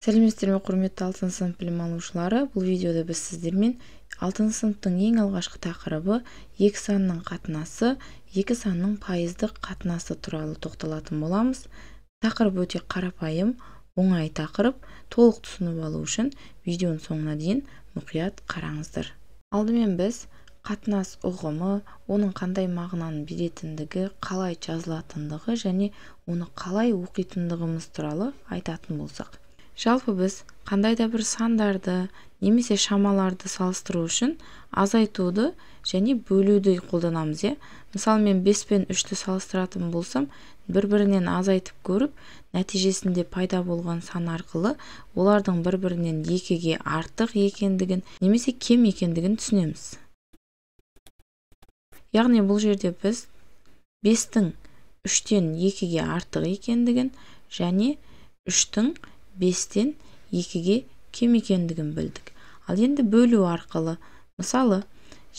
Сәлеметсіздер ме, құрметті 6 сынып білім алушылары. Бұл видеода біз сіздермен 6 сыныптың ең алғашқы тақырыбы екі санның қатынасы, екі санның пайыздық қатынасы туралы тоқталатын боламыз. Тақырып өте қарапайым, оңай тақырып. Толық түсініп алу үшін видеоның соңына дейін мұқият қараңыздар. Алдымен біз қатынас ұғымы, оның қандай мағынаны беретіндігі, қалай жазылатындығы және оны қалай оқитындығымыз туралы айтатын болсақ. Жалпы біз қандай да бір сандарды немесе шамаларды салыстыру үшін азайтуды және бөлуді қолданамыз. Мысалы, мен 5 пен 3-ті салыстыратын болсам, бір-бірінен азайтып көріп, нәтижесінде пайда болған сан арқылы олардың бір-бірінен 2-ге артық екендігін немесе кем екендігін түсінеміз. Яғни бұл жерде біз 5-тің 3-тен 2-ге артық екендігін және 3-тің 5-тен 2-ге кем екендігін білдік. Ал енді бөлу арқылы, мысалы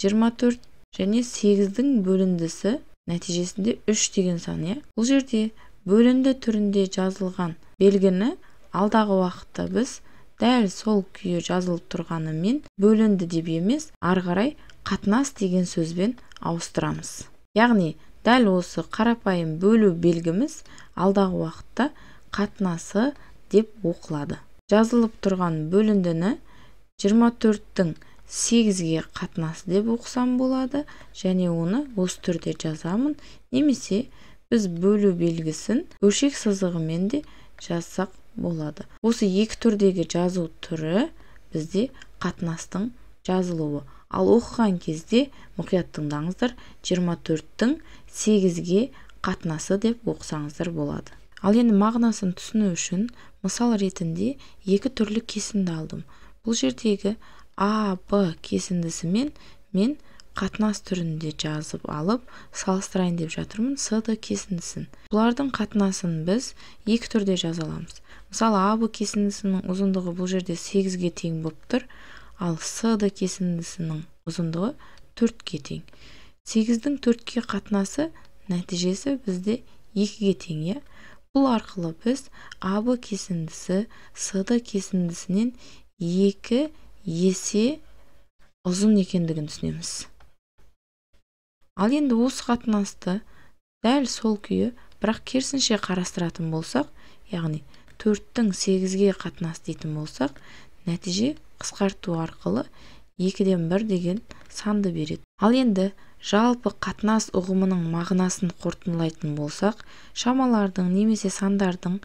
24 және 8-дің бөліндісі нәтижесінде 3 деген сан. Бұл жерде бөлінді түрінде жазылған белгіні алдағы уақытта біз дәл сол күйі жазылып тұрғанымен бөлінді деп емес, ары қарай қатынас деген сөзбен ауыстырамыз. Яғни дәл осы қарапайым бөлу белгіміз алдағы уақытта қатынасы деп оқылады. Жазылып тұрған бөліндіні 24-тің 8-ге қатынасы деп оқысам болады және оны осы түрде жазамын, немесе біз бөлу белгісін бөлшек сызығымен де жазсақ болады. Осы екі түрдегі жазу түрі бізде қатынастың жазылуы. Ал оқыған кезде мұқият тыңдаңыздар, 24-тің 8-ге қатынасы деп оқысаңыздар болады. Ал енді мағынасын түсіну үшін мысал ретінде екі түрлі кесінді алдым. Бұл жердегі А, Б кесіндісімен мен қатынас түрінде жазып алып, салыстырайын деп жатырмын С-ді кесіндісін. Бұлардың қатынасын біз екі түрде жаза аламыз. Мысалы, А, Б кесіндісінің ұзындығы бұл жерде 8-ге тең болып тұр, ал С-ді кесіндісінің ұзындығы 4-ге тең. 8-дің 4-ге қатынасы нәтижесі бізде 2-ге тең. Бұл арқылы біз АБ кесіндісі С-ді кесіндісінен 2 есе ұзын екендігін түсінеміз. Ал енді осы қатынасты дәл сол күйі, бірақ керісінше қарастыратын болсақ, яғни 4-тің 8-ге қатынас дейтін болсақ, нәтиже қысқарту арқылы 2-ден 1 деген санды береді. Ал енді жалпы қатынас ұғымының мағынасын қорытындылайтын болсақ, шамалардың немесе сандардың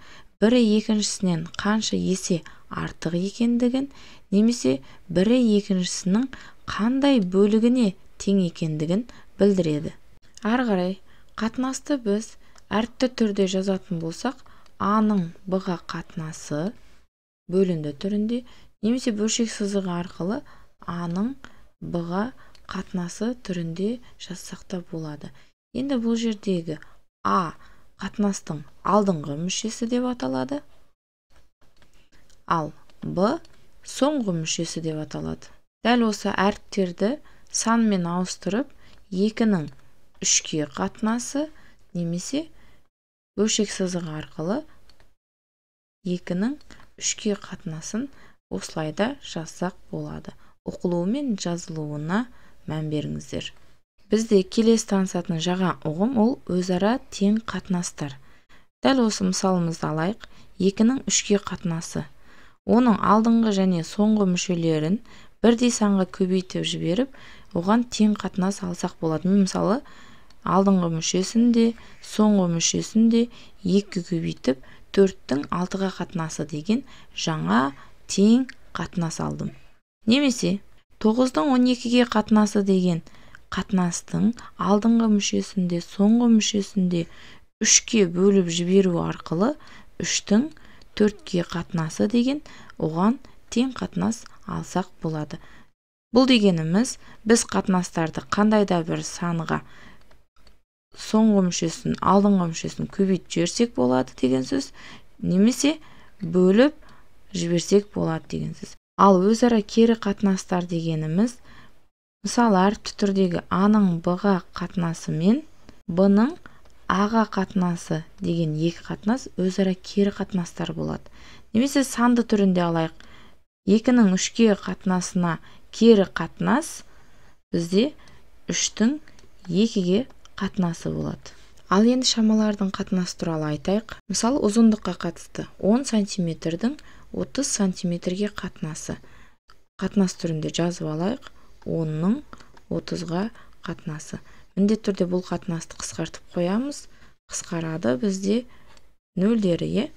бірі екіншісінен қанша есе артық екендігін, немесе бірі екіншісінің қандай бөлігіне тең екендігін білдіреді. Ары қарай қатынасты біз әріпті түрде жазатын болсақ, А-ның Б-ға қатынасы бөлінді түрінде, немесе бөлшек сызығы арқылы А-ның Б-ға қатынасы түрінде жазсақта болады. Енді бұл жердегі А қатынастың алдыңғы мүшесі деп аталады, ал Б соңғы мүшесі деп аталады. Дәл осы әріптерді санмен ауыстырып, 2-ның 3-ге қатынасы немесе бөлшек сызығы арқылы 2-ның 3-ге қатынасын осылайда жазсақ болады. Оқылуы мен жазылуына мән беріңіздер. Бізде келесі танысатын жаңа ұғым ол өзара тең қатынастар. Дәл осы мысалымызды алайық. 2-ның 3-ге қатынасы. Оның алдыңғы және соңғы мүшелерін бірдей санға көбейтіп жіберіп, оған тең қатынас алсақ болады. Мен мысалы алдыңғы мүшесін де, соңғы мүшесін де 2 көбейтіп, 4-тің 6-ға қатынасы деген жаңа тең қатынас алдым. Немесе 9-дың 12-ге қатынасы деген қатынастың алдыңғы мүшесінде, соңғы мүшесінде 3-ке бөліп жіберу арқылы 3-тің 4-ге қатынасы деген оған тең қатынас алсақ болады. Бұл дегеніміз, біз қатынастарды қандай да бір санға соңғы мүшесін, алдыңғы мүшесін көбейтіп жіберсек болады деген сөз, немесе бөліп жіберсек болады деген сөз. Ал өзара кері қатынастар дегеніміз, мысалы әріпті түрдегі А-ның Б-ға қатынасы мен Б-ның А-ға қатынасы деген екі қатынас өзара кері қатынастар болады. Немесе санды түрінде алайық. 2-нің 3-ке қатынасына кері қатынас бізде 3-тің 2-ге қатынасы болады. Ал енді шамалардың қатынасы туралы айтайық. Мысалы, ұзындыққа қатысты 10 сантиметрдің 30 сантиметрге қатынасы. Қатынас түрінде жазып алайық. 10-ның 30-ға қатынасы. Міндетті түрде бұл қатынасты қысқартып қоямыз. Қысқарады бізде нөлдері,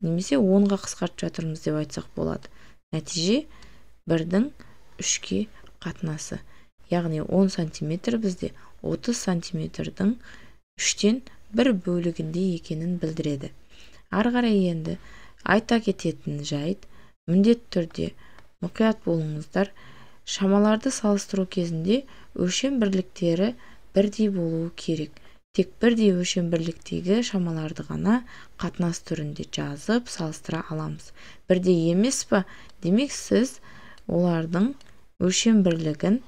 немесе 10-ға қысқартып жатырмыз деп айтсақ болады. Нәтиже 1-дің 3-ке қатынасы. Яғни 10 сантиметр бізде 30 сантиметрдің 3-тен 1 бөлігінде екенін білдіреді. Ары қарай енді айта кететін жайт, міндетті түрде мұқият болыңыздар. Шамаларды салыстыру кезінде өлшем бірліктері бірдей болуы керек. Тек бірдей өлшем бірліктегі шамаларды ғана қатынас түрінде жазып салыстыра аламыз. Бірдей емес па? Демек сіз олардың өлшем бірлігін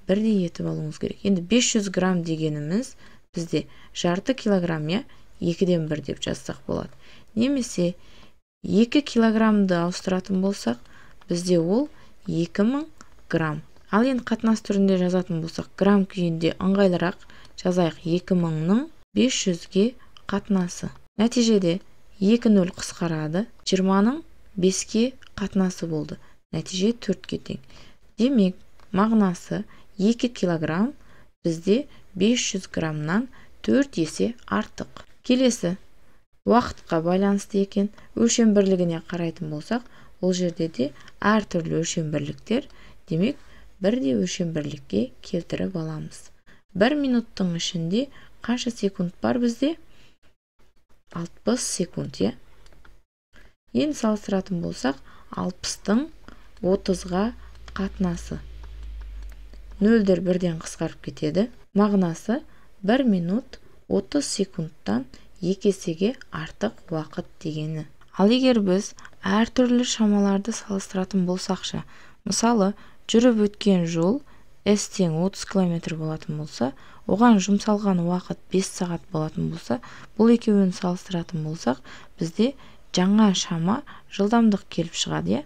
бірдей етіп алуыңыз керек. Енді 500 грамм дегеніміз бізде жарты килограмм, 2-ден 1 деп жазсақ болады. Немесе 2 килограммды ауыстыратын болсақ, бізде ол 2000 грамм. Ал енді қатынас түрінде жазатын болсақ, грамм күйінде ыңғайлырақ жазайық. 2000-ның 500-ге қатынасы. Нәтижеде 2-0 қысқарады. 20-ның 5-ке қатынасы болды. Нәтиже 4-ке тең. Демек, мағынасы 2 килограмм бізде 500 граммнан 4 есе артық. Келесі, уақытқа байланысты екен. Өлшем бірлігіне қарайтын болсақ, ол жерде де әртүрлі өлшем бірліктер, демек, бірдей өлшем бірлікке келтіріп аламыз. 1 минуттың ішінде қанша секунд бар бізде? 60 секунд, Енді салыстыратын болсақ, 60-тың 30-ға қатынасы. Нөлдер 1-ден қысқарып кетеді. Мағынасы 1 минут 30 секундтан 2 есеге артық уақыт дегені. Ал егер біз әртүрлі шамаларды салыстыратын болсақшы, мысалы, жүріп өткен жол S тең 30 км болатын болса, оған жұмсалған уақыт 5 сағат болатын болса, бұл екеуін салыстыратын болсақ, бізде жаңа шама жылдамдық келіп шығады,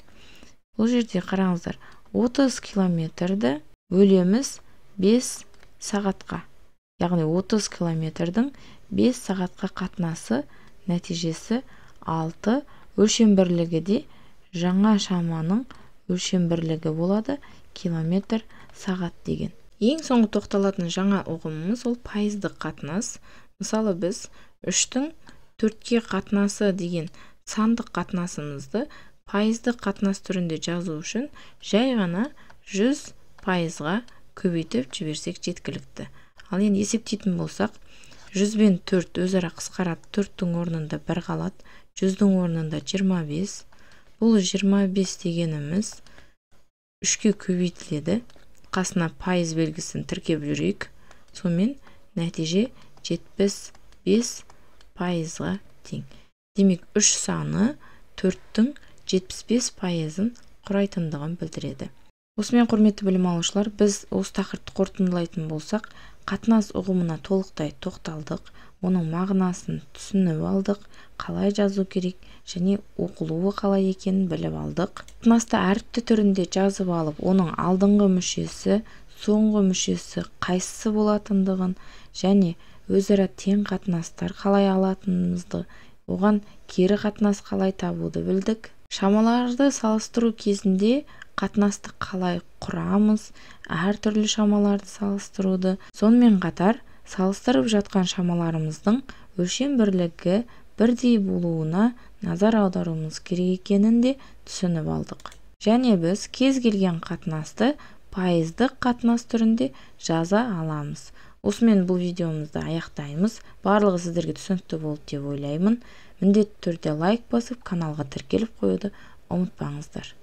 Бұл жерде қараңыздар, 30 километрді бөлеміз 5 сағатқа. Яғни 30 километрдің 5 сағатқа қатынасы нәтижесі 6. Өлшем бірлігі де жаңа шаманың өлшем бірлігі болады, километр сағат деген. Ең соңғы тоқталатын жаңа ұғымымыз ол пайыздық қатынас. Мысалы біз 3-тің 4-ке қатынасы деген сандық қатынасымызды пайыздық қатынас түрінде жазу үшін жай ғана 100%-ға көбейтіп жіберсек жеткілікті. Ал енді есептейтін болсақ, 100 бен 4 өзара қысқарады, 4-тің орнында 1 қалады, 100-дің орнында 25. Бұл 25 дегеніміз 3-ке көбейтіледі. Қасына пайыз белгісін тіркеп жүрейік. Сонымен нәтиже 75%-ға тең. Демек 3 саны 4-тің 75%-ын құрайтындығын білдіреді. Осымен құрметті білім алушылар, біз осы тақырыпты қорытындылайтын болсақ, қатынас ұғымына толықтай тоқталдық, оның мағынасын түсініп алдық, қалай жазу керек және оқылуы қалай екенін біліп алдық. Қатынасты әріпті түрінде жазып алып, оның алдыңғы мүшесі, соңғы мүшесі қайсысы болатындығын және өзара тең қатынастар қалай алатынымызды, оған кері қатынас қалай табуды білдік. Шамаларды салыстыру кезінде қатынасты қалай құрамыз, әртүрлі шамаларды салыстыруды, сонымен қатар салыстырып жатқан шамаларымыздың өлшем бірлігі бірдей болуына назар аударуымыз керек екенін де түсініп алдық. Және біз кез келген қатынасты пайыздық қатынас түрінде жаза аламыз. Осымен бұл видеомызды аяқтаймыз. Барлығы сіздерге түсінікті болды деп ойлаймын. Міндетті түрде лайк басып, каналға тіркеліп қоюды ұмытпаңыздар.